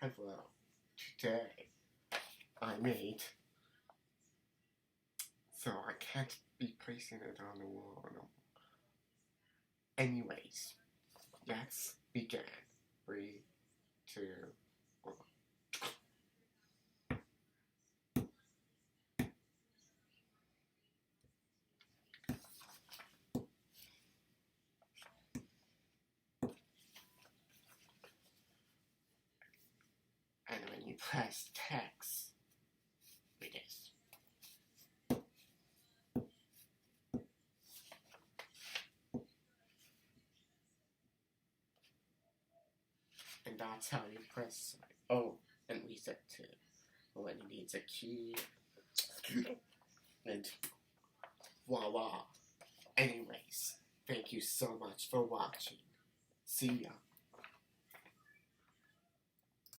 Hello. Today I made, so I can't be placing it on the wall no more. Anyways, let's begin. 3, 2, 1. And when you press text, it is. And that's how you press. Oh, and reset too. When it needs a key. And voila. Anyways, thank you so much for watching. See ya.